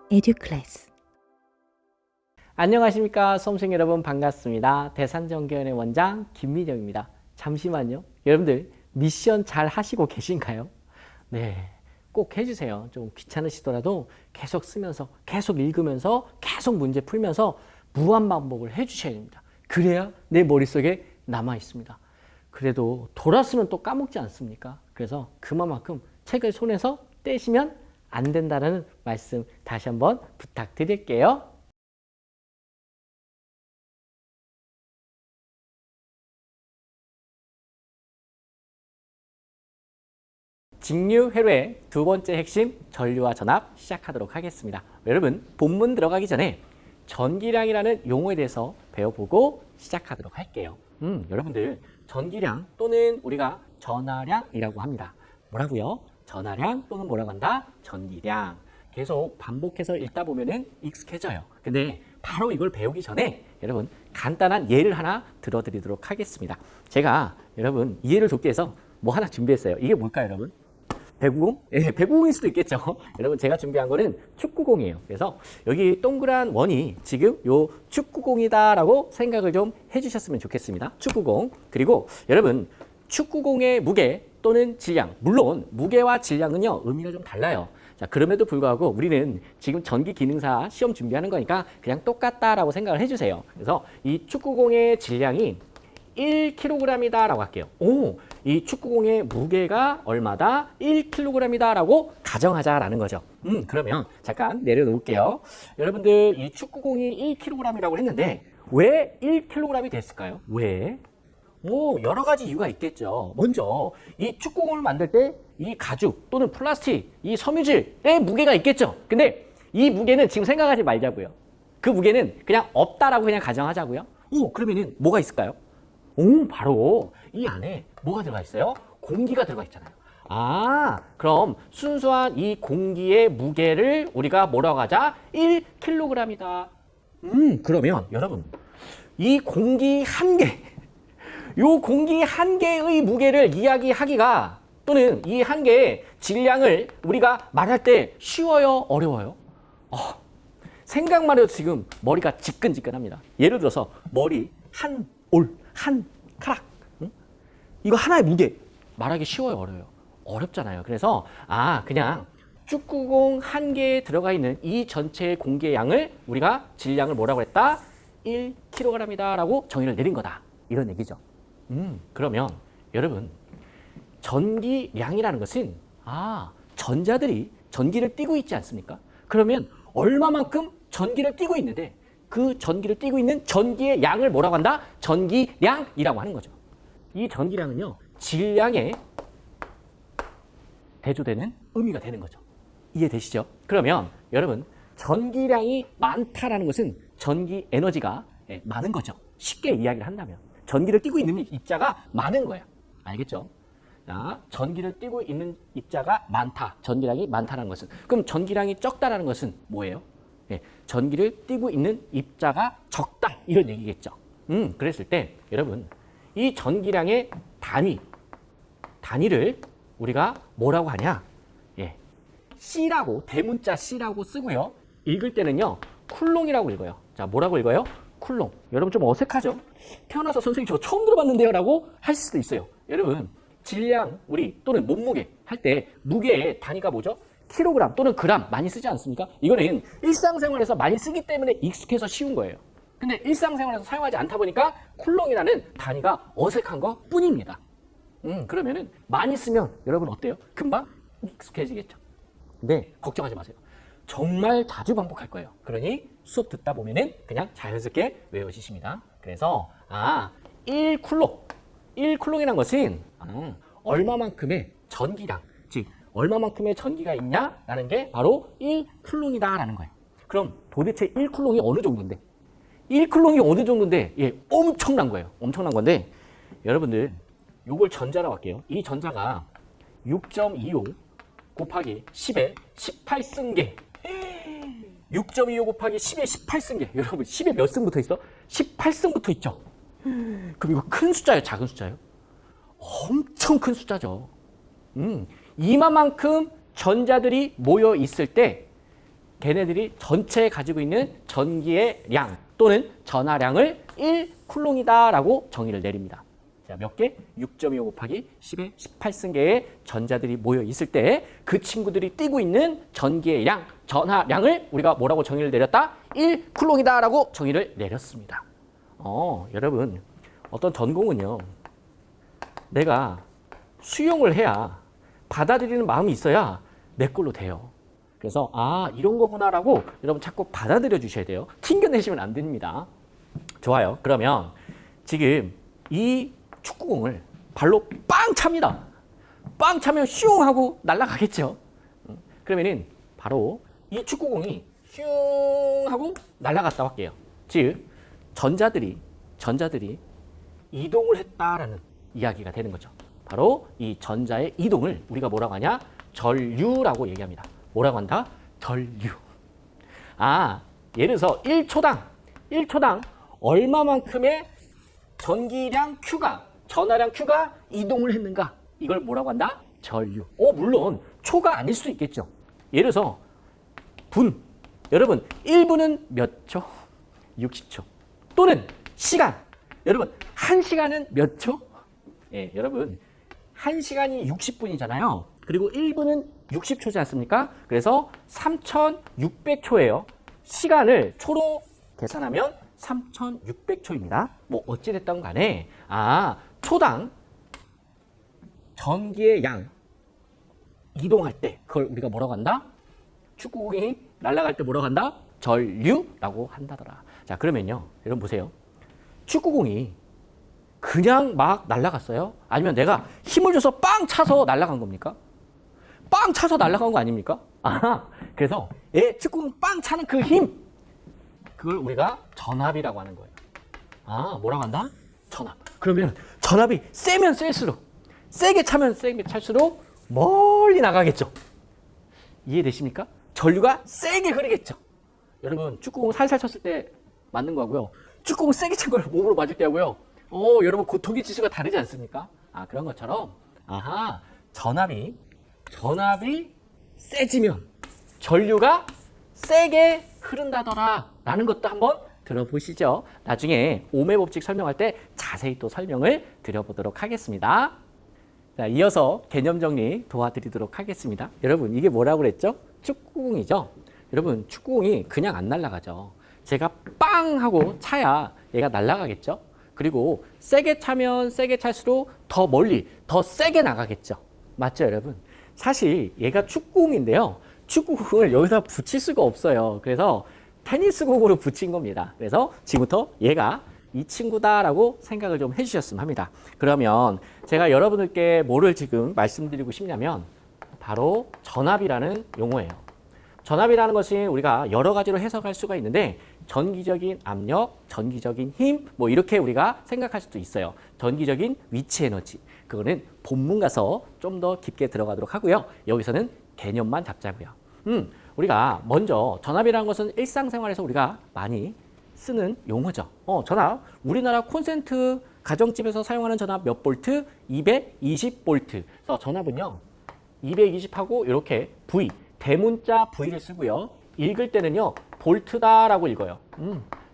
에듀클래스. 안녕하십니까 수험생 여러분, 반갑습니다. 대산정교연의 원장 김민영입니다. 잠시만요. 여러분들 미션 잘 하시고 계신가요? 네, 꼭 해주세요. 좀 귀찮으시더라도 계속 쓰면서, 계속 읽으면서, 계속 문제 풀면서 무한반복을 해주셔야 됩니다. 그래야 내 머릿속에 남아 있습니다. 그래도 돌았으면 또 까먹지 않습니까? 그래서 그만큼 책을 손에서 떼시면 안 된다는 말씀 다시 한번 부탁드릴게요. 직류회로의 두 번째 핵심 전류와 전압 시작하도록 하겠습니다. 여러분, 본문 들어가기 전에 전기량이라는 용어에 대해서 배워보고 시작하도록 할게요. 여러분들 전기량 또는 우리가 전하량이라고 합니다. 뭐라고요? 전하량 또는 뭐라고 한다? 전기량. 계속 반복해서 읽다 보면은 익숙해져요. 근데 바로 이걸 배우기 전에 여러분 간단한 예를 하나 들어드리도록 하겠습니다. 제가 여러분 이해를 돕기 위해서 뭐 하나 준비했어요. 이게 뭘까요, 여러분? 배구공? 예, 배구공일 수도 있겠죠. 여러분 제가 준비한 거는 축구공이에요. 그래서 여기 동그란 원이 지금 요 축구공이다라고 생각을 좀 해주셨으면 좋겠습니다. 축구공. 그리고 여러분 축구공의 무게 또는 질량, 물론 무게와 질량은요 의미가 좀 달라요. 자, 그럼에도 불구하고 우리는 지금 전기기능사 시험 준비하는 거니까 그냥 똑같다라고 생각을 해주세요. 그래서 이 축구공의 질량이 1kg이다 라고 할게요. 오, 이 축구공의 무게가 얼마다? 1kg이다 라고 가정하자라는 거죠. 그러면 잠깐 내려놓을게요. 여러분들 이 축구공이 1kg이라고 했는데 왜 1kg이 됐을까요? 왜? 여러 가지 이유가 있겠죠. 먼저 이 축구공을 만들 때 이 가죽 또는 플라스틱, 이 섬유질의 무게가 있겠죠. 근데 이 무게는 지금 생각하지 말자고요. 그 무게는 그냥 없다라고 그냥 가정하자고요. 그러면은 뭐가 있을까요? 바로 이 안에 뭐가 들어가 있어요? 공기가 들어가 있잖아요. 아, 그럼 순수한 이 공기의 무게를 우리가 뭐라고 하자? 1kg이다. 그러면 여러분 이 공기 한 개, 요 공기 한 개의 무게를 이야기하기가 또는 이 한 개의 질량을 우리가 말할 때 쉬워요? 어려워요? 생각만 해도 지금 머리가 지끈지끈합니다. 예를 들어서 머리 한 올, 한 카락, 이거 하나의 무게 말하기 쉬워요? 어려워요? 어렵잖아요. 그래서 그냥 축구공 한 개에 들어가 있는 이 전체의 공기의 양을 우리가 질량을 뭐라고 했다? 1kg이다 라고 정의를 내린 거다. 이런 얘기죠. 그러면 여러분 전기량이라는 것은 전자들이 전기를 띠고 있지 않습니까? 그러면 얼마만큼 전기를 띠고 있는데 그 전기를 띠고 있는 전기의 양을 뭐라고 한다? 전기량이라고 하는 거죠. 이 전기량은요 질량에 대조되는 의미가 되는 거죠. 이해되시죠? 그러면 여러분 전기량이 많다라는 것은 전기 에너지가 많은 거죠. 쉽게 이야기를 한다면 전기를 띠고 있는 입자가 많은 거야. 알겠죠? 자, 전기를 띠고 있는 입자가 많다. 전기량이 많다는 것은. 그럼 전기량이 적다라는 것은 뭐예요? 전기를 띠고 있는 입자가 적다. 이런 얘기겠죠. 그랬을 때 여러분 이 전기량의 단위를 우리가 뭐라고 하냐? C라고, 대문자 C라고 쓰고요. 읽을 때는요 쿨롱이라고 읽어요. 자, 뭐라고 읽어요? 쿨롱. 여러분 좀 어색하죠? 태어나서 선생님 저 처음 들어봤는데요 라고 하실 수도 있어요. 여러분 질량 우리 또는 몸무게 할 때 무게의 단위가 뭐죠? 킬로그램 또는 그램 많이 쓰지 않습니까? 이거는 일상생활에서 많이 쓰기 때문에 익숙해서 쉬운 거예요. 근데 일상생활에서 사용하지 않다 보니까 쿨롱이라는 단위가 어색한 것 뿐입니다. 그러면은 많이 쓰면 여러분 어때요? 금방 익숙해지겠죠. 근데 걱정하지 마세요. 정말 자주 반복할 거예요. 그러니 수업 듣다 보면은 그냥 자연스럽게 외워지십니다. 그래서 1쿨롱이라는 것은 얼마만큼의 전기량, 즉 얼마만큼의 전기가 있냐라는 게 바로 1쿨롱이다라는 거예요. 그럼 도대체 1쿨롱이 어느 정도인데? 1쿨롱이 어느 정도인데? 엄청난 거예요. 엄청난 건데 여러분들 요걸 전자라고 할게요. 이 전자가 6.25 곱하기 10의 18승계 6.25 곱하기 10의 18승계. 여러분 10에 몇 승 붙어 있어? 18승 붙어 있죠. 그럼 이거 큰 숫자예요? 작은 숫자예요? 엄청 큰 숫자죠. 이만큼 전자들이 모여 있을 때 걔네들이 전체에 가지고 있는 전기의 량 또는 전하량을 1쿨롱이다라고 정의를 내립니다. 자, 몇 개? 6.25 곱하기 10의 18승계의 전자들이 모여 있을 때 그 친구들이 띠고 있는 전기의 양, 전하량을 우리가 뭐라고 정의를 내렸다? 1쿨롱이다라고 정의를 내렸습니다. 여러분, 어떤 전공은요, 내가 수용을 해야 받아들이는 마음이 있어야 내 걸로 돼요. 그래서 이런 거구나라고 여러분 자꾸 받아들여 주셔야 돼요. 튕겨내시면 안 됩니다. 좋아요. 그러면 지금 이 축구공을 발로 빵 찹니다. 빵 차면 슝 하고 날아가겠죠. 그러면은 바로 이 축구공이 슝 하고 날아갔다 할게요. 즉 전자들이 이동을 했다라는 이야기가 되는 거죠. 바로 이 전자의 이동을 우리가 뭐라고 하냐? 전류라고 얘기합니다. 뭐라고 한다? 전류. 예를 들어서 1초당 얼마만큼의 전기량 Q가, 전하량 Q가 이동을 했는가? 이걸 뭐라고 한다? 전류. 물론 초가 아닐 수도 있겠죠. 예를 들어서 분. 여러분 1분은 몇 초? 60초. 또는 시간. 여러분 1시간은 몇 초? 여러분 1시간이 60분이잖아요. 그리고 1분은 60초지 않습니까? 그래서 3600초예요. 시간을 초로 계산하면 3600초입니다. 뭐 어찌됐든 간에 초당 전기의 양 이동할 때 그걸 우리가 뭐라고 한다? 축구공이 날아갈 때 뭐라고 한다? 전류라고 한다더라. 자, 그러면요. 여러분 보세요. 축구공이 그냥 막 날아갔어요? 아니면 내가 힘을 줘서 빵 차서 날아간 겁니까? 빵 차서 날아간 거 아닙니까? 그래서 축구공 빵 차는 그 힘, 그걸 우리가 전압이라고 하는 거예요. 뭐라고 한다? 전압. 그러면 전압이 세면 셀수록, 세게 차면 세게 찰수록 멀리 나가겠죠. 이해되십니까? 전류가 세게 흐르겠죠. 여러분 축구공 살살 쳤을 때 맞는 거고요. 축구공 세게 찬 걸 몸으로 맞을 때 하고요. 여러분 고통의 지수가 다르지 않습니까? 그런 것처럼 전압이 세지면 전류가 세게 흐른다더라 라는 것도 한번 들어보시죠. 나중에 오음의 법칙 설명할 때 자세히 또 설명을 드려보도록 하겠습니다. 자, 이어서 개념 정리 도와드리도록 하겠습니다. 여러분 이게 뭐라고 그랬죠? 축구공이죠. 여러분 축구공이 그냥 안 날아가죠. 제가 빵 하고 차야 얘가 날아가겠죠. 그리고 세게 차면 세게 찰수록 더 멀리 더 세게 나가겠죠. 맞죠 여러분? 사실 얘가 축구공인데요. 축구공을 여기다 붙일 수가 없어요. 그래서 테니스공으로 붙인 겁니다. 그래서 지금부터 얘가 이 친구다라고 생각을 좀 해주셨으면 합니다. 그러면 제가 여러분들께 뭐를 지금 말씀드리고 싶냐면 바로 전압이라는 용어예요. 전압이라는 것이 우리가 여러 가지로 해석할 수가 있는데 전기적인 압력, 전기적인 힘, 뭐 이렇게 우리가 생각할 수도 있어요. 전기적인 위치 에너지. 그거는 본문 가서 좀 더 깊게 들어가도록 하고요. 여기서는 개념만 잡자고요. 우리가 먼저 전압이라는 것은 일상생활에서 우리가 많이 쓰는 용어죠. 전압. 우리나라 콘센트 가정집에서 사용하는 전압 몇 볼트? 220볼트. 그래서 전압은요. 220하고 이렇게 V, 대문자 V를 쓰고요. 읽을 때는요. 볼트다라고 읽어요.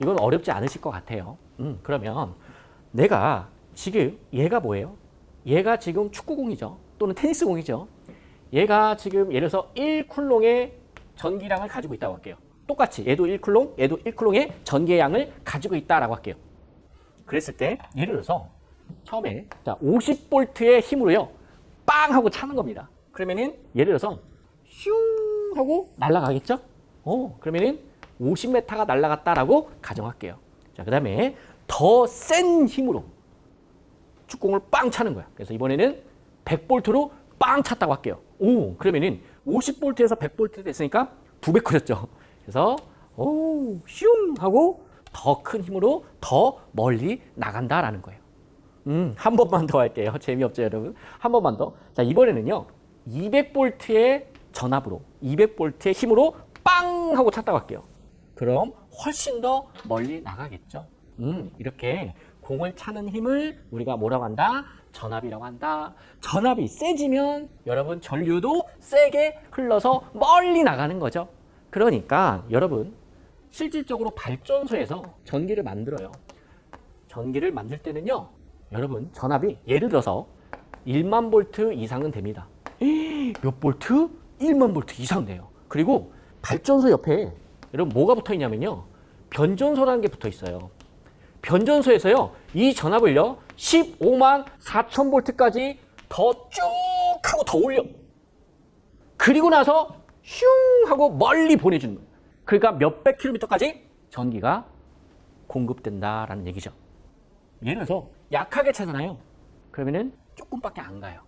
이건 어렵지 않으실 것 같아요. 그러면 내가 지금 얘가 뭐예요? 얘가 지금 축구공이죠. 또는 테니스공이죠. 얘가 지금 예를 들어서 1쿨롱의 전기량을 가지고 있다고 할게요. 똑같이 얘도 1쿨롱, 얘도 1쿨롱의 전기의 양을 가지고 있다라고 할게요. 그랬을 때 예를 들어서 처음에 50볼트의 힘으로요. 빵 하고 차는 겁니다. 그러면은 예를 들어서 슝 하고 날아가겠죠? 그러면은 50m가 날아갔다라고 가정할게요. 자, 그다음에 더 센 힘으로 축구공을 빵 차는 거야. 그래서 이번에는 100볼트로 빵 찼다고 할게요. 그러면은 50볼트에서 100볼트 됐으니까 2배 커졌죠. 그래서 슝 하고 더 큰 힘으로 더 멀리 나간다라는 거예요. 한 번만 더 할게요. 재미없죠, 여러분? 한 번만 더. 자, 이번에는요. 200볼트의 전압으로 200볼트의 힘으로 빵 하고 찼다고 할게요. 그럼 훨씬 더 멀리 나가겠죠. 이렇게 공을 차는 힘을 우리가 뭐라고 한다? 전압이라고 한다. 전압이 세지면 여러분 전류도 세게 흘러서 멀리 나가는 거죠. 그러니까 여러분 실질적으로 발전소에서 전기를 만들어요. 전기를 만들 때는요, 여러분 전압이 예를 들어서 1만 볼트 이상은 됩니다. 몇 볼트? 1만 볼트 이상 돼요. 그리고 발전소 옆에 여러분 뭐가 붙어 있냐면요, 변전소라는 게 붙어 있어요. 변전소에서요 이 전압을요 15만 4천 볼트까지 더 쭉 하고 더 올려. 그리고 나서 슝 하고 멀리 보내주는 거예요. 그러니까 몇백 킬로미터까지 전기가 공급된다라는 얘기죠. 예를 들어서 약하게 차잖아요. 그러면은 조금밖에 안 가요.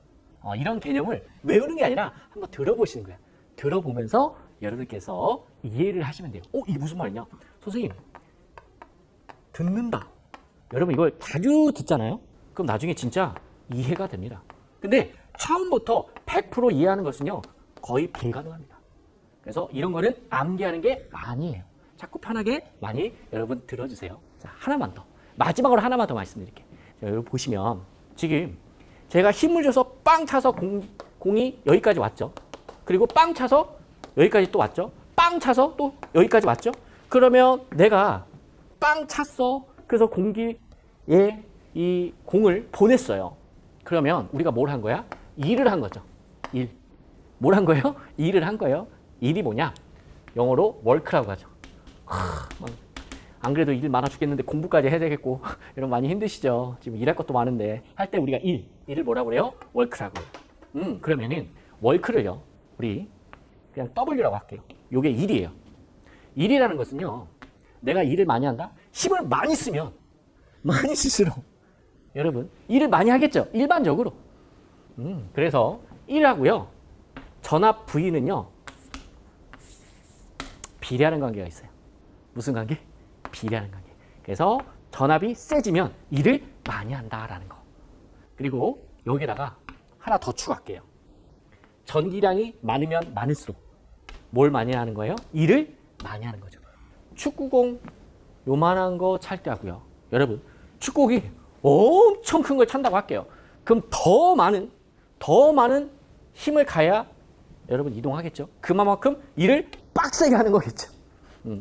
이런 개념을 외우는 게 아니라 한번 들어보시는 거예요. 들어보면서 여러분께서 이해를 하시면 돼요. 이게 무슨 말이냐? 선생님, 듣는다. 여러분 이걸 자주 듣잖아요. 그럼 나중에 진짜 이해가 됩니다. 근데 처음부터 100% 이해하는 것은요 거의 불가능합니다. 그래서 이런 거는 암기하는 게 아니에요. 자꾸 편하게 많이 여러분 들어주세요. 자, 하나만 더, 마지막으로 하나만 더 말씀드릴게요. 자, 여러분 보시면 지금 제가 힘을 줘서 빵 차서 공이 여기까지 왔죠. 그리고 빵 차서 여기까지 또 왔죠. 빵 차서 또 여기까지 왔죠. 그러면 내가 빵 찼어. 그래서 공기에 이 공을 보냈어요. 그러면 우리가 뭘 한 거야? 일을 한 거죠. 일. 뭘 한 거예요? 일을 한 거예요. 일이 뭐냐? 영어로 work라고 하죠. 안 그래도 일 많아 죽겠는데 공부까지 해야 되겠고 여러분 많이 힘드시죠? 지금 일할 것도 많은데 할 때 우리가 일을 뭐라고 그래요? work라고 해요. 그러면은 work를요 우리 그냥 W라고 할게요. 요게 일이에요. 일이라는 것은요, 내가 일을 많이 한다? 힘을 많이 쓰면 많이 쓸수록 여러분 일을 많이 하겠죠? 일반적으로. 그래서 일하고요 전압 V는요 비례하는 관계가 있어요. 무슨 관계? 비례하는 관계. 그래서 전압이 세지면 일을 많이 한다라는 거. 그리고 여기다가 하나 더 추가할게요. 전기량이 많으면 많을수록 뭘 많이 하는 거예요? 일을 많이 하는 거죠. 축구공 요만한 거 찰 때 하고요. 여러분 축구공이 엄청 큰 걸 찬다고 할게요. 그럼 더 많은 힘을 가야 여러분 이동하겠죠. 그만큼 일을 빡세게 하는 거겠죠.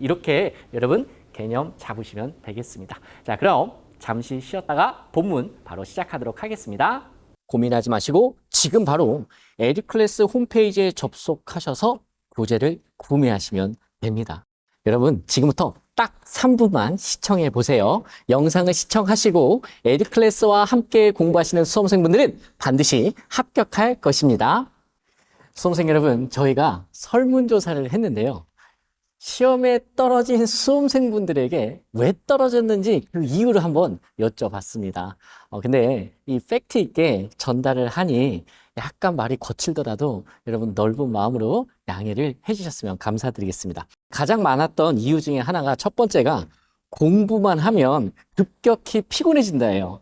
이렇게 여러분 개념 잡으시면 되겠습니다. 자, 그럼 잠시 쉬었다가 본문 바로 시작하도록 하겠습니다. 고민하지 마시고 지금 바로 에듀클래스 홈페이지에 접속하셔서 교재를 구매하시면 됩니다. 여러분 지금부터 딱 3분만 시청해 보세요. 영상을 시청하시고 에듀클래스와 함께 공부하시는 수험생분들은 반드시 합격할 것입니다. 수험생 여러분, 저희가 설문조사를 했는데요. 시험에 떨어진 수험생분들에게 왜 떨어졌는지 그 이유를 한번 여쭤봤습니다. 근데 이 팩트 있게 전달을 하니 약간 말이 거칠더라도 여러분 넓은 마음으로 양해를 해주셨으면 감사드리겠습니다. 가장 많았던 이유 중에 하나가 첫 번째가 공부만 하면 급격히 피곤해진다예요.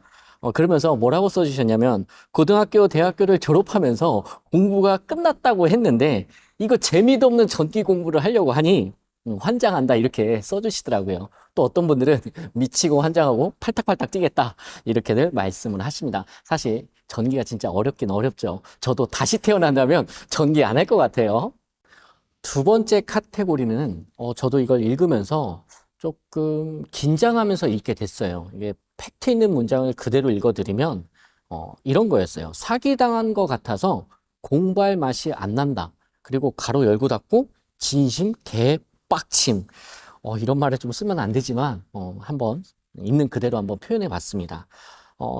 그러면서 뭐라고 써주셨냐면 고등학교, 대학교를 졸업하면서 공부가 끝났다고 했는데 이거 재미도 없는 전기 공부를 하려고 하니 환장한다 이렇게 써주시더라고요. 또 어떤 분들은 미치고 환장하고 팔딱팔딱 뛰겠다 이렇게들 말씀을 하십니다. 사실 전기가 진짜 어렵긴 어렵죠. 저도 다시 태어난다면 전기 안 할 것 같아요. 두 번째 카테고리는 저도 이걸 읽으면서 조금 긴장하면서 읽게 됐어요. 이게 팩트 있는 문장을 그대로 읽어드리면 이런 거였어요. 사기당한 것 같아서 공부할 맛이 안 난다. 그리고 가로 열고 닫고 진심 개빡침. 이런 말을 좀 쓰면 안 되지만 한번 있는 그대로 한번 표현해 봤습니다.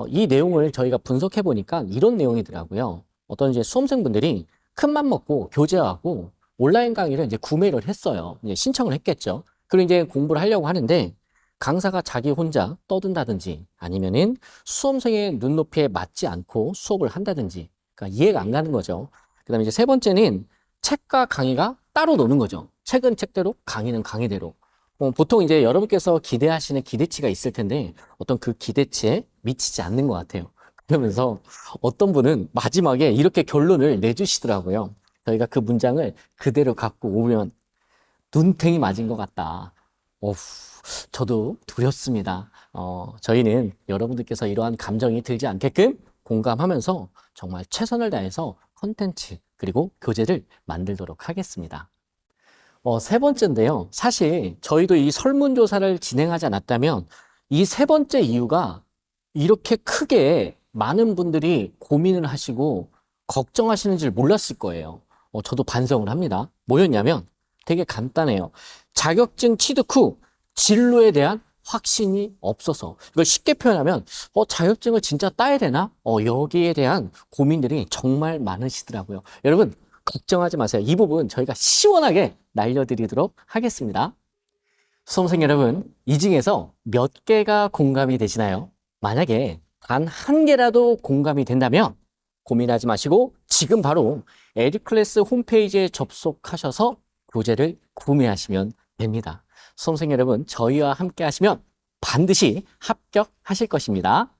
이 내용을 저희가 분석해 보니까 이런 내용이더라고요. 어떤 이제 수험생분들이 큰맘 먹고 교재하고 온라인 강의를 이제 구매를 했어요. 이제 신청을 했겠죠. 그리고 이제 공부를 하려고 하는데 강사가 자기 혼자 떠든다든지 아니면은 수험생의 눈높이에 맞지 않고 수업을 한다든지, 그러니까 이해가 안 가는 거죠. 그다음에 이제 세 번째는 책과 강의가 따로 노는 거죠. 책은 책대로, 강의는 강의대로. 보통 이제 여러분께서 기대하시는 기대치가 있을 텐데 어떤 그 기대치에 미치지 않는 것 같아요. 그러면서 어떤 분은 마지막에 이렇게 결론을 내주시더라고요. 저희가 그 문장을 그대로 갖고 오면 눈탱이 맞은 것 같다. 저도 두렵습니다. 저희는 여러분들께서 이러한 감정이 들지 않게끔 공감하면서 정말 최선을 다해서 컨텐츠 그리고 교재를 만들도록 하겠습니다. 세 번째인데요. 사실 저희도 이 설문조사를 진행하지 않았다면 이 세 번째 이유가 이렇게 크게 많은 분들이 고민을 하시고 걱정하시는 줄 몰랐을 거예요. 저도 반성을 합니다. 뭐였냐면 되게 간단해요. 자격증 취득 후 진로에 대한 확신이 없어서 이걸 쉽게 표현하면 자격증을 진짜 따야 되나? 여기에 대한 고민들이 정말 많으시더라고요. 여러분 걱정하지 마세요. 이 부분 저희가 시원하게 날려드리도록 하겠습니다. 수험생 여러분, 이 중에서 몇 개가 공감이 되시나요? 만약에 단 한 개라도 공감이 된다면 고민하지 마시고 지금 바로 에듀클래스 홈페이지에 접속하셔서 교재를 구매하시면 됩니다. 수험생 여러분, 저희와 함께 하시면 반드시 합격하실 것입니다.